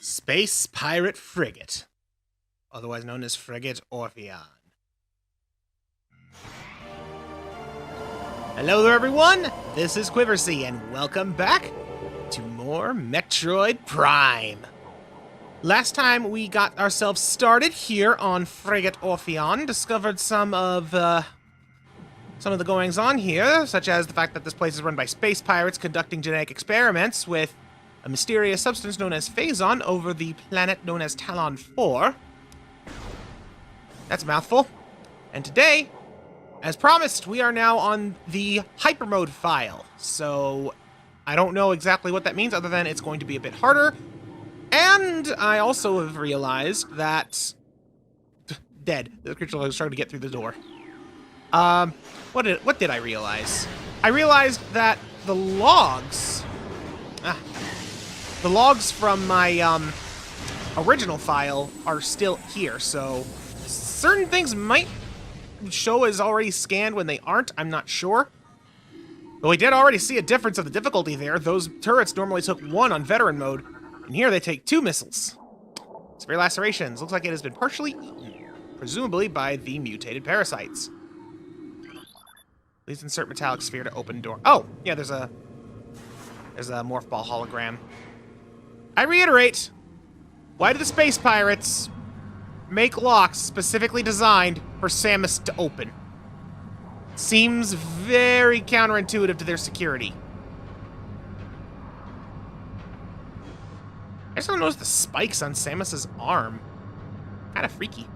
Space Pirate Frigate, otherwise known as Frigate Orpheon. Hello there, everyone! This is Quiversee, and welcome back to more Metroid Prime. Last time we got ourselves started here on Frigate Orpheon, discovered some of the goings-on here, such as the fact that this place is run by space pirates conducting genetic experiments with a mysterious substance known as phazon over the planet known as Tallon IV. That's a mouthful. And today, as promised, we are now on the hyper mode file. So I don't know exactly what that means other than it's going to be a bit harder. And I also have realized that... Dead. The creature was trying to get through the door. What did I realize? I realized that the logs... the logs from my original file are still here, so certain things might show as already scanned when they aren't. I'm not sure. But we did already see a difference of the difficulty there. Those turrets normally took 1 on veteran mode, and here they take 2 missiles. Severe lacerations. Looks like it has been partially eaten, presumably by the mutated parasites. Please insert metallic sphere to open door. Oh, yeah, there's a morph ball hologram. I reiterate, why do the space pirates make locks specifically designed for Samus to open? Seems very counterintuitive to their security. I just don't notice the spikes on Samus's arm. Kind of freaky.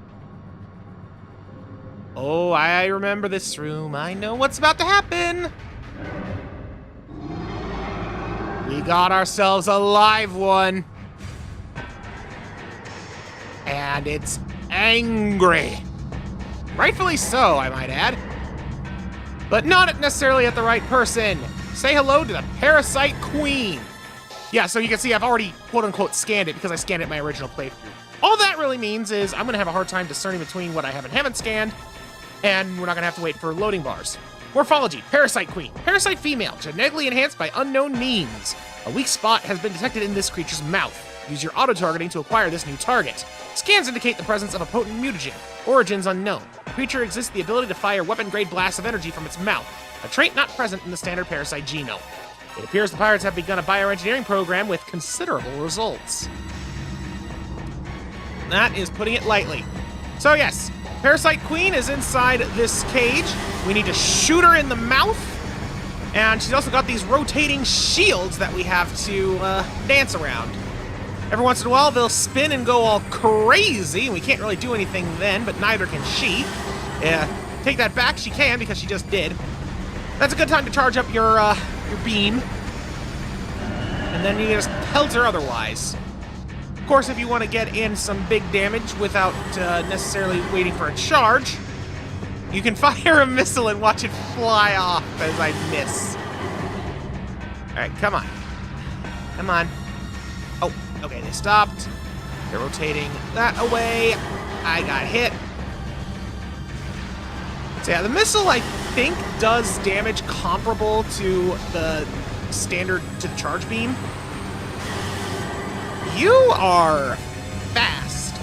Oh, I remember this room. I know what's about to happen. We got ourselves a live one. And it's angry. Rightfully so, I might add. But not necessarily at the right person. Say hello to the Parasite Queen. Yeah, so you can see I've already quote-unquote scanned it because I scanned it in my original playthrough. All that really means is I'm going to have a hard time discerning between what I have and haven't scanned, and we're not going to have to wait for loading bars. Morphology, Parasite Queen. Parasite female, genetically enhanced by unknown means. A weak spot has been detected in this creature's mouth. Use your auto-targeting to acquire this new target. Scans indicate the presence of a potent mutagen. Origins unknown. The creature exists the ability to fire weapon-grade blasts of energy from its mouth, a trait not present in the standard parasite genome. It appears the pirates have begun a bioengineering program with considerable results. That is putting it lightly. So yes, Parasite Queen is inside this cage. We need to shoot her in the mouth. And she's also got these rotating shields that we have to dance around. Every once in a while, they'll spin and go all crazy. We can't really do anything then, but neither can she. Take that back, she can, because she just did. That's a good time to charge up your beam. And then you just pelt her otherwise. Of course, if you want to get in some big damage without necessarily waiting for a charge, you can fire a missile and watch it fly off as I miss. Alright, come on. Come on. Oh, okay, they stopped. They're rotating that away. I got hit. So yeah, the missile, I think, does damage comparable to the standard, to the charge beam. You are fast.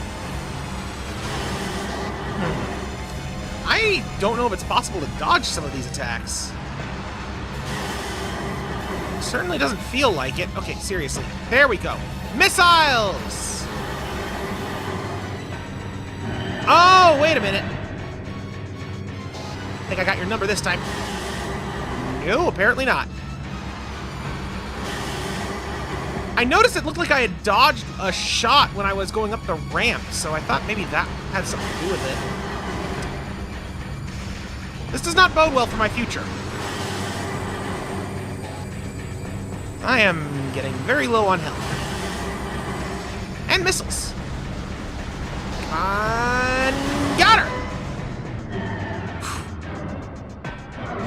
I don't know if it's possible to dodge some of these attacks. Certainly doesn't feel like it. Okay, seriously. There we go. Missiles! Oh, wait a minute. I think I got your number this time. No, apparently not. I noticed it looked like I had dodged a shot when I was going up the ramp, so I thought maybe that had something to do with it. This does not bode well for my future. I am getting very low on health. And missiles. Come on, got her!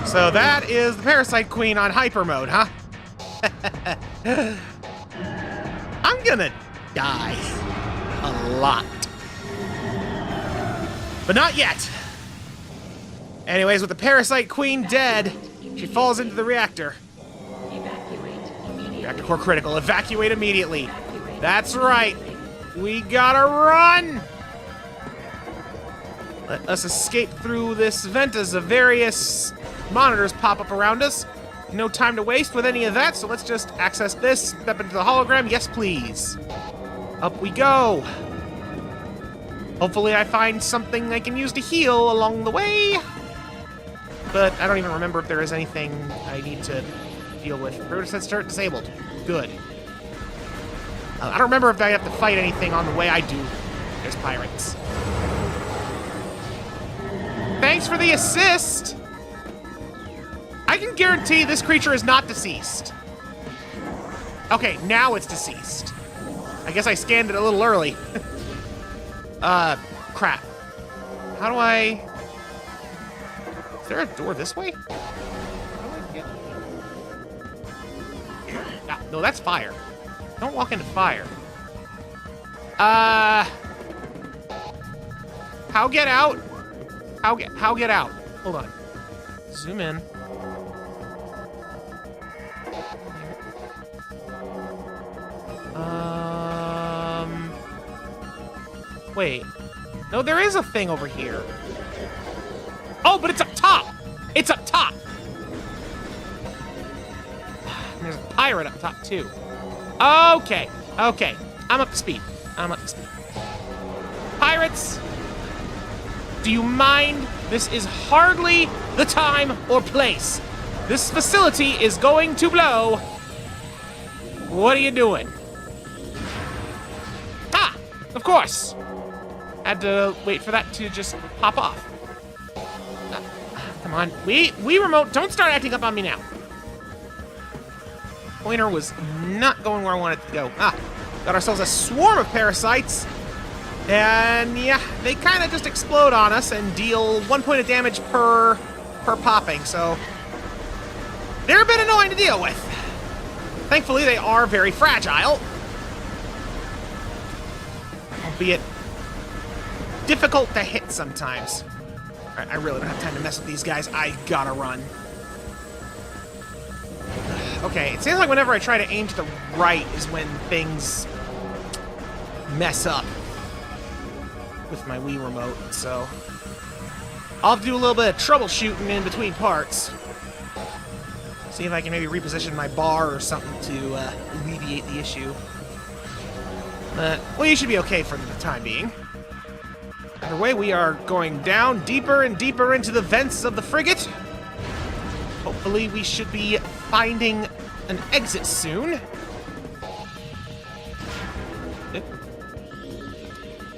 So that is the Parasite Queen on hyper mode, huh? I'm gonna die a lot. But not yet. Anyways, with the Parasite Queen dead, she falls into the reactor. Reactor core critical. Evacuate immediately. That's right. We gotta run! Let us escape through this vent as the various monitors pop up around us. No time to waste with any of that, so let's just access this, step into the hologram. Yes, please. Up we go. Hopefully I find something I can use to heal along the way. But I don't even remember if there is anything I need to deal with. Rotor said start disabled. Good. I don't remember if I have to fight anything on the way. I do. There's pirates. Thanks for the assist! I can guarantee this creature is not deceased. Okay, now it's deceased. I guess I scanned it a little early. Crap. How do I... Is there a door this way? Ah, no, that's fire. Don't walk into fire. How get out? How get out? Hold on. Zoom in. Wait. No, there is a thing over here. Oh, but it's up top! It's up top! And there's a pirate up top, too. Okay. Okay. I'm up to speed. I'm up to speed. Pirates! Do you mind? This is hardly the time or place. This facility is going to blow. What are you doing? Ah! Of course! Had to wait for that to just pop off. Come on. Wii remote, don't start acting up on me now. Pointer was not going where I wanted it to go. Ah, got ourselves a swarm of parasites. And yeah, they kind of just explode on us and deal 1 point of damage per popping, so they're a bit annoying to deal with. Thankfully, they are very fragile, albeit difficult to hit sometimes. All right, I really don't have time to mess with these guys. I gotta run. Okay, it seems like whenever I try to aim to the right is when things mess up with my Wii remote, so I'll have to do a little bit of troubleshooting in between parts. See if I can maybe reposition my bar or something to alleviate the issue. Well, you should be okay for the time being. Either way, we are going down deeper and deeper into the vents of the frigate. Hopefully, we should be finding an exit soon.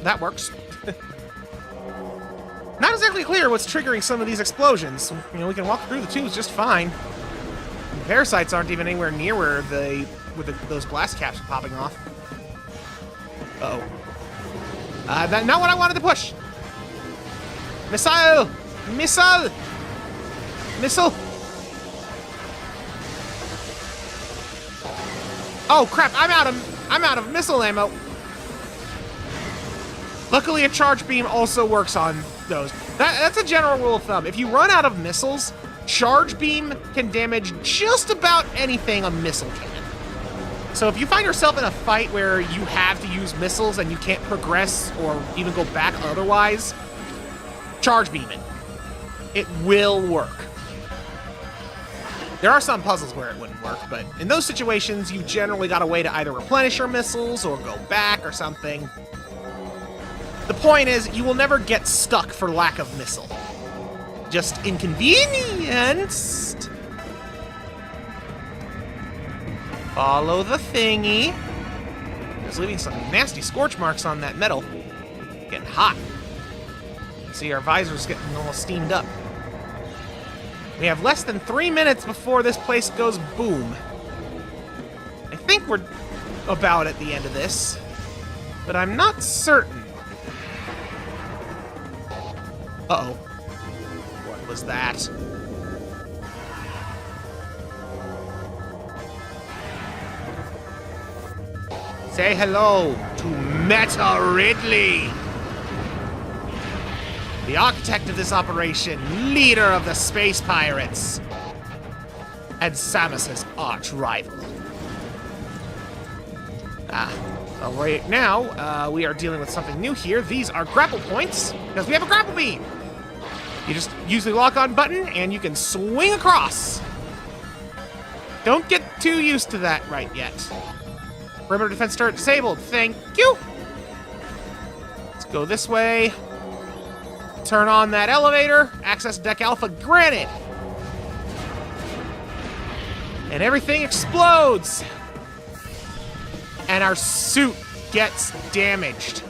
That works. Not exactly clear what's triggering some of these explosions. You know, we can walk through the tubes just fine. The parasites aren't even anywhere near where those blast caps are popping off. Uh-oh. That's not what I wanted to push. Missile! Missile! Missile! Oh crap! I'm out of missile ammo. Luckily, a charge beam also works on those. That's a general rule of thumb. If you run out of missiles, charge beam can damage just about anything a missile can. So if you find yourself in a fight where you have to use missiles and you can't progress or even go back otherwise, charge beam it. It will work. There are some puzzles where it wouldn't work, but in those situations, you generally got a way to either replenish your missiles or go back or something. The point is, you will never get stuck for lack of missile. Just inconvenienced. Follow the thingy. It's leaving some nasty scorch marks on that metal. Getting hot. See, our visor's getting almost steamed up. We have less than 3 minutes before this place goes boom. I think we're about at the end of this, but I'm not certain. Uh-oh. What was that? Say hello to Ridley, the architect of this operation, leader of the space pirates, and Samus's arch rival. Ah, Right now, we are dealing with something new here. These are grapple points, because we have a grapple beam. You just use the lock-on button, and you can swing across. Don't get too used to that right yet. Perimeter defense turret disabled. Thank you. Let's go this way. Turn on that elevator. Access deck alpha granted. And everything explodes. And our suit gets damaged.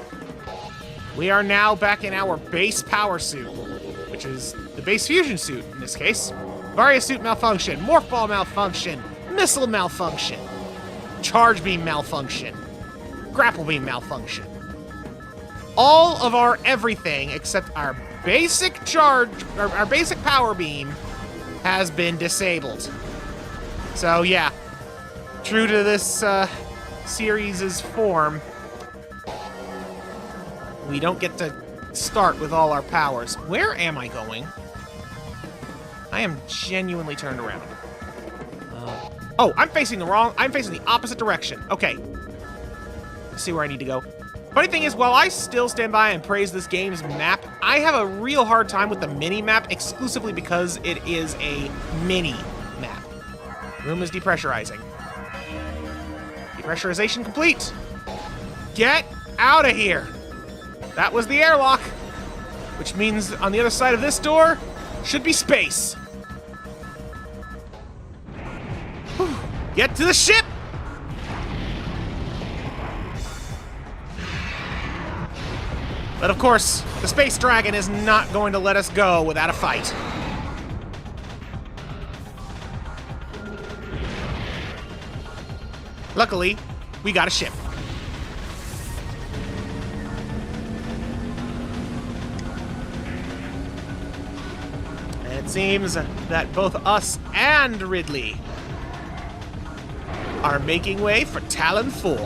We are now back in our base power suit, which is the base fusion suit in this case. Varia suit malfunction, morph ball malfunction, missile malfunction, charge beam malfunction, grapple beam malfunction. All of our everything except our basic charge, our basic power beam has been disabled. So yeah, true to this series' form, we don't get to start with all our powers. Where am I going? I am genuinely turned around. Oh, I'm facing the opposite direction. Okay. Let's see where I need to go. Funny thing is, while I still stand by and praise this game's map, I have a real hard time with the mini-map exclusively because it is a mini-map. Room is depressurizing. Depressurization complete. Get out of here. That was the airlock, which means on the other side of this door should be space. Whew. Get to the ship. But of course, the space dragon is not going to let us go without a fight. Luckily, we got a ship. It seems that both us and Ridley are making way for Tallon IV.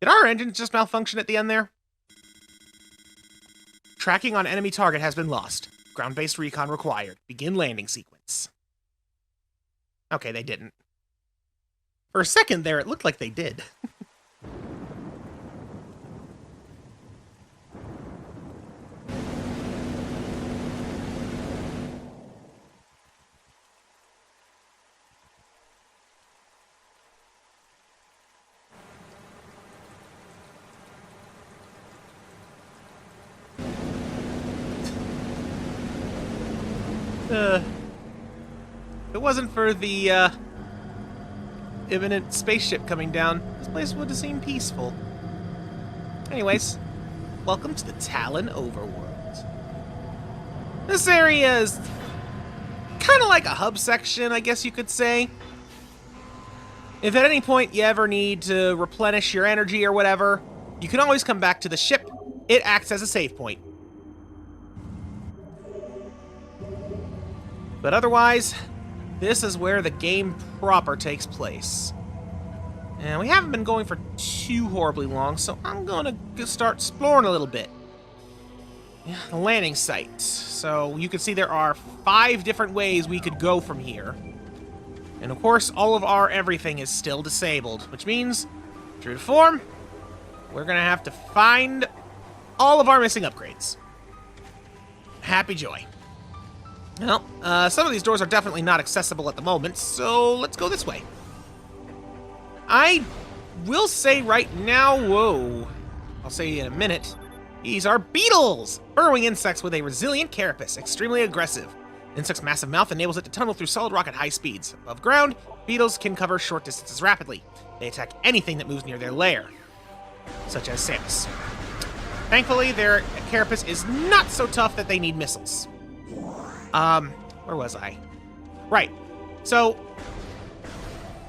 Did our engines just malfunction at the end there? Tracking on enemy target has been lost. Ground-based recon required. Begin landing sequence. Okay, they didn't. For a second there, it looked like they did. If it wasn't for the imminent spaceship coming down, this place would have seemed peaceful. Anyways, welcome to the Tallon overworld. This area is kind of like a hub section, I guess you could say. If at any point you ever need to replenish your energy or whatever, you can always come back to the ship. It acts as a save point. But otherwise, this is where the game proper takes place. And we haven't been going for too horribly long, so I'm gonna start exploring a little bit. Yeah, the landing site. So you can see there are 5 different ways we could go from here. And of course, all of our everything is still disabled, which means, true to form, we're gonna have to find all of our missing upgrades. Happy joy. Well, some of these doors are definitely not accessible at the moment, so let's go this way. I will say right now, whoa, I'll say in a minute, these are beetles! Burrowing insects with a resilient carapace, extremely aggressive. Insect's massive mouth enables it to tunnel through solid rock at high speeds. Above ground, beetles can cover short distances rapidly. They attack anything that moves near their lair, such as Samus. Thankfully, their carapace is not so tough that they need missiles. Where was I? Right. So,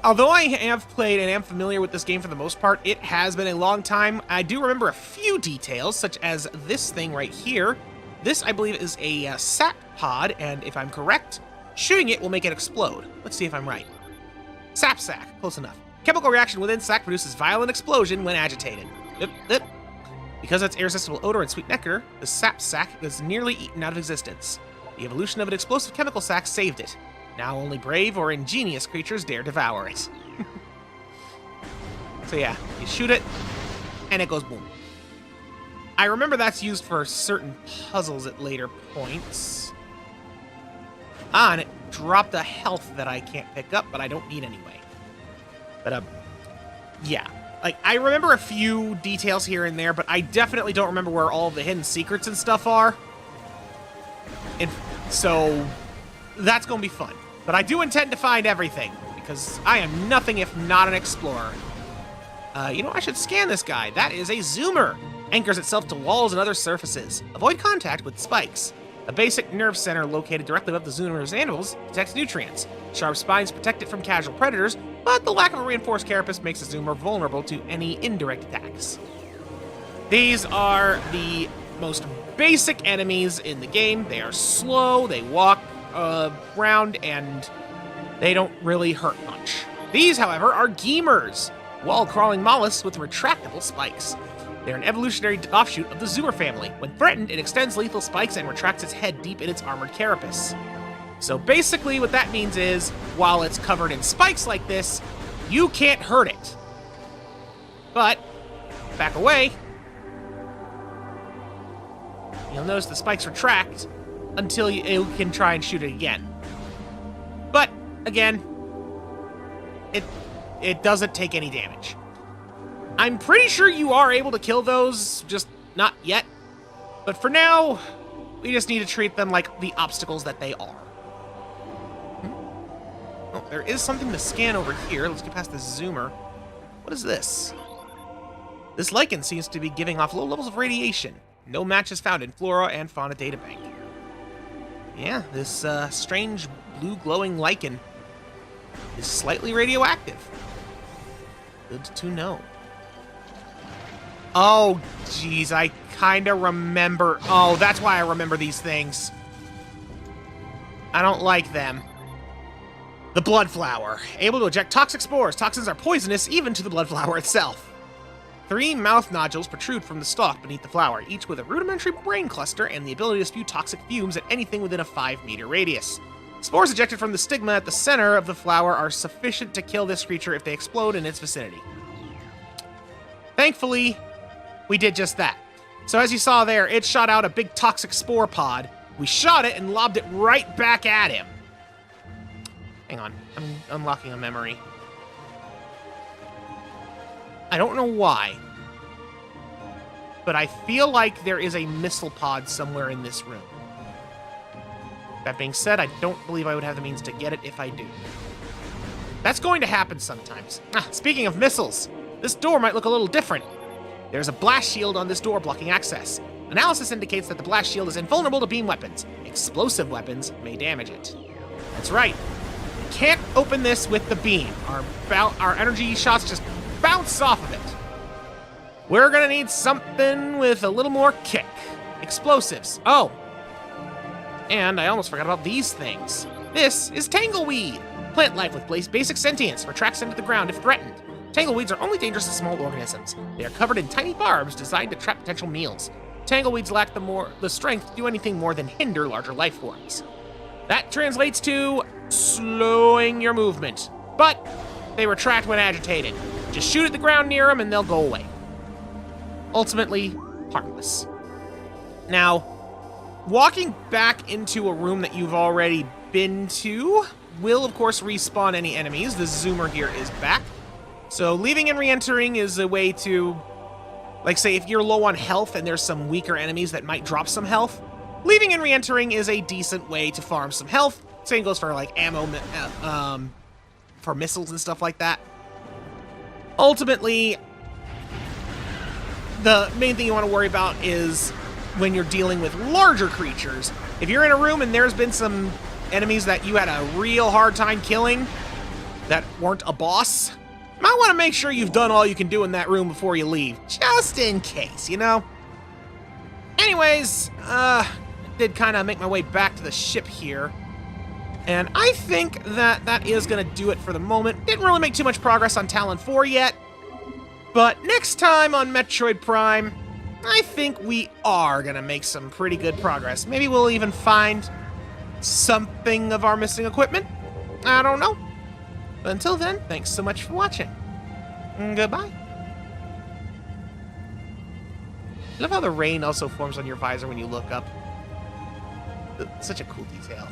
although I have played and am familiar with this game for the most part, it has been a long time. I do remember a few details, such as this thing right here. This, I believe, is a sap pod, and if I'm correct, shooting it will make it explode. Let's see if I'm right. Sap sac. Close enough. Chemical reaction within sac produces violent explosion when agitated. Because of its irresistible odor and sweet nectar, the sap sac is nearly eaten out of existence. The evolution of an explosive chemical sac saved it. Now only brave or ingenious creatures dare devour it. So yeah, you shoot it, and it goes boom. I remember that's used for certain puzzles at later points. Ah, and it dropped a health that I can't pick up, but I don't need anyway. But, yeah. Like, I remember a few details here and there, but I definitely don't remember where all the hidden secrets and stuff are. And so, that's gonna be fun. But I do intend to find everything, because I am nothing if not an explorer. You know, I should scan this guy. That is a zoomer. Anchors itself to walls and other surfaces. Avoid contact with spikes. A basic nerve center located directly above the zoomer's anvils detects nutrients. Sharp spines protect it from casual predators, but the lack of a reinforced carapace makes the zoomer vulnerable to any indirect attacks. These are the most basic enemies in the game. They are slow, they walk around, and they don't really hurt much. These, however, are Geemers, wall-crawling mollusks with retractable spikes. They're an evolutionary offshoot of the zoomer family. When threatened, it extends lethal spikes and retracts its head deep in its armored carapace. So basically what that means is, while it's covered in spikes like this, you can't hurt it. But, back away, you'll notice the spikes retract until you can try and shoot it again. But, again, it doesn't take any damage. I'm pretty sure you are able to kill those, just not yet. But for now, we just need to treat them like the obstacles that they are. Oh, there is something to scan over here. Let's get past the zoomer. What is this? This lichen seems to be giving off low levels of radiation. No match is found in Flora and Fauna databank. Yeah, this strange blue glowing lichen is slightly radioactive. Good to know. Oh, geez, I kind of remember. Oh, that's why I remember these things. I don't like them. The blood flower. Able to eject toxic spores. Toxins are poisonous even to the blood flower itself. 3 mouth nodules protrude from the stalk beneath the flower, each with a rudimentary brain cluster and the ability to spew toxic fumes at anything within a 5-meter radius. Spores ejected from the stigma at the center of the flower are sufficient to kill this creature if they explode in its vicinity. Thankfully, we did just that. So as you saw there, it shot out a big toxic spore pod. We shot it and lobbed it right back at him. Hang on, I'm unlocking a memory. I don't know why, but I feel like there is a missile pod somewhere in this room. That being said, I don't believe I would have the means to get it if I do. That's going to happen sometimes. Speaking of missiles, this door might look a little different. There's a blast shield on this door blocking access. Analysis indicates that the blast shield is invulnerable to beam weapons. Explosive weapons may damage it. That's right. We can't open this with the beam. Our energy shots just bounce off of it. We're gonna need something with a little more kick. Explosives. Oh. And I almost forgot about these things. This is tangleweed. Plant life with basic sentience, retracts into the ground if threatened. Tangleweeds are only dangerous to small organisms. They are covered in tiny barbs designed to trap potential meals. Tangleweeds lack the strength to do anything more than hinder larger life forms. That translates to slowing your movement. But they retract when agitated. Just shoot at the ground near them and they'll go away. Ultimately, harmless. Now, walking back into a room that you've already been to will, of course, respawn any enemies. The zoomer here is back. So leaving and re-entering is a way to, like, say, if you're low on health and there's some weaker enemies that might drop some health, leaving and re-entering is a decent way to farm some health. Same goes for, like, ammo, for missiles and stuff like that. Ultimately, the main thing you want to worry about is when you're dealing with larger creatures. If you're in a room and there's been some enemies that you had a real hard time killing that weren't a boss, you might want to make sure you've done all you can do in that room before you leave, just in case, you know? Anyways, did kind of make my way back to the ship here, and I think that is going to do it for the moment. Didn't really make too much progress on Tallon IV yet, but next time on Metroid Prime, I think we are going to make some pretty good progress. Maybe we'll even find something of our missing equipment. I don't know. But until then, thanks so much for watching. Goodbye. I love how the rain also forms on your visor when you look up. Such a cool detail.